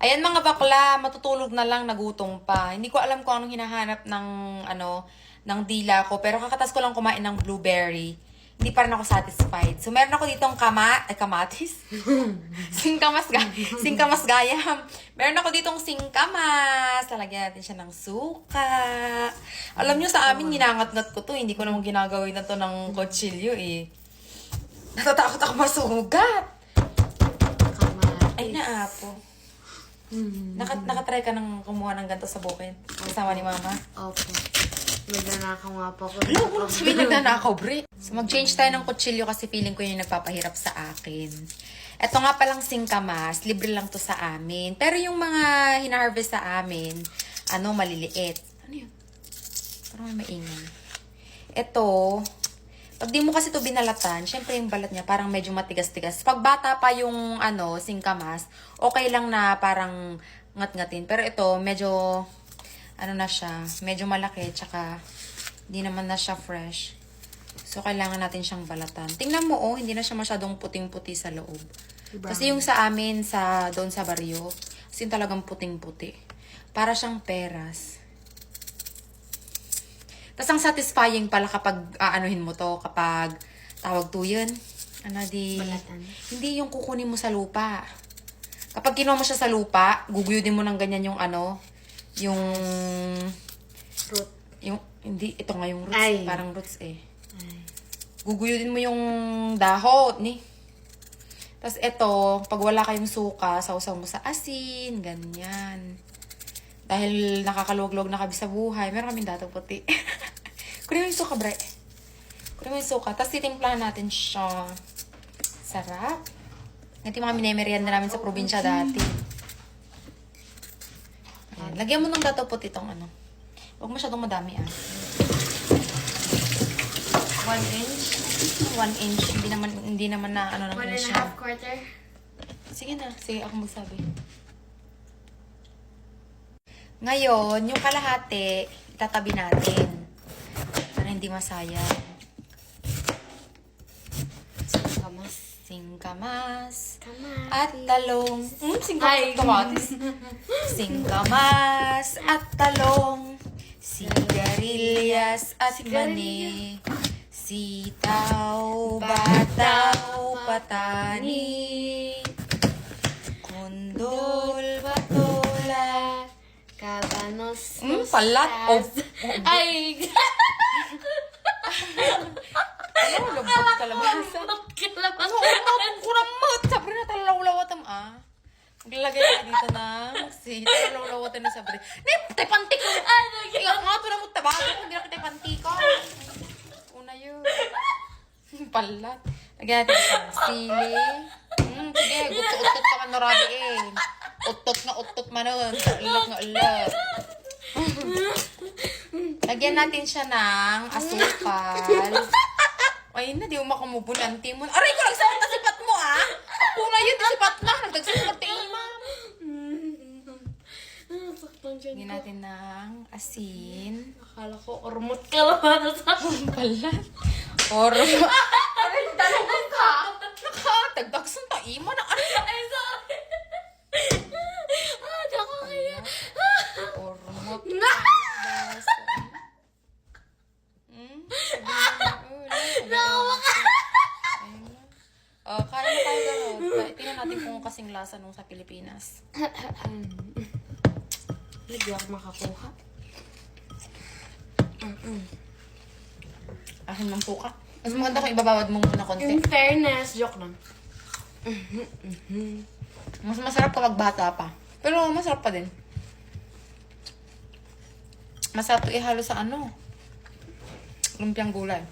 Ayan mga bakla, matutulog na lang, nagutom pa. Hindi ko alam kung anong hinahanap ng, ng dila ko. Pero kakatas ko lang kumain ng blueberry. Hindi pa rin ako satisfied. So, meron ako ditong kamatis. Singkamas gayam. Meron ako ditong singkamas. Lalagyan natin siya ng suka. Alam nyo, sa amin, ginangat-ngat ko to. Hindi ko naman ginagawin na to ng kutsilyo eh. Natatakot ako masugat. Ay, naapo. Nakatry ka ng kumuha ng ganito sa bukid? Kasama ni mama? Opo. Nagnanakaw nga po ako. Alam mo, sabihin nagnanakaw, bre. So, mag-change tayo ng kutsilyo kasi feeling ko yun yung nagpapahirap sa akin. Ito nga palang singkamas, libre lang to sa amin. Pero yung mga hina-harvest sa amin, maliliit. Ano yun? Parang may maingay. Ito, pag di mo kasi ito binalatan, syempre yung balat niya parang medyo matigas-tigas. Pag bata pa yung singkamas, okay lang na parang ngat-ngatin. Pero ito, medyo, na siya, medyo malaki, tsaka hindi naman na siya fresh. So, kailangan natin siyang balatan. Tingnan mo, hindi na siya masyadong puting-puti sa loob. Kasi yung sa amin, doon sa baryo, kasi talagang puting-puti. Para siyang peras. Tapos ang satisfying pala kapag aanuhin mo to, kapag tawag to yun. Balatan. Hindi yung kukunin mo sa lupa. Kapag kinuha mo siya sa lupa, guguyudin mo ng ganyan yung yung Fruit. hindi, ito nga yung roots. Ay. Parang roots eh. Ay. Guguyudin mo yung dahon, ni. Tapos ito, pag wala kayong suka, sausaw mo sa asin, ganyan. Dahil nakakaluwag-luwag na kami sa buhay, meron kaming dato puti. Kunin mo yung suka, bre. Kunin mo yung suka. Tapos titimplahan natin siya. Sarap. Ito yung mga minemerienda namin sa probinsya dati. Ayan. Lagyan mo ng dato puti itong Huwag masyadong madami 1 inch. 1 inch. Hindi naman na lang 1 and a siya. half quarter. Sige na. Sige, ako magsabi. Ngayon, yung kalahati, itatabi natin. Para hindi masayang. Singkamas. Singkamas. Kamatis. At talong. Singkamas at kamatis. Singkamas at talong. Sigarilyas at mani. Sitaw, bataw, patani. Kundol, patola. Kabanos. Palat. Ay! Lubot kalabasa. Kalabasa. Kuramot. Sabi na talalaw-lawatan Maglalagay tayo dito ng talalaw-lawatan na sabi. Tay pantik ko. Ikaw nga ito na mo tabago. Hindi na kita pantik ko. Una yun. Palat. Lagyan natin sa sili. Sige, gusto-utot pa ka narabi Utot na utot manon. Sa ulot na ulot. Lagyan natin siya ng asukal. Ay na, di mo makamubun ang timon. Aray ko, nagsakot na sipat mo Ako na yun, sipat na. Nagdagsakot na timam. Lagyan natin ng asin. Akala ko ormot kalabasa. Palat. Ormot. Aray, dalawang ka. Dagdagsan ta, ima na. Aray, Ay, sorry. Di ako kaya. ormot. Kaya na tayo gano'n. Tingnan natin kung kasing lasa nung sa Pilipinas. Hindi ako makakuha. Akin mang suka. Mas maganda kung ibabawad mo muna konti. In fairness, joke lang. Mas masarap kapag bata pa. Pero masarap pa din. Masarap ito ihalo sa lumpiang gulay.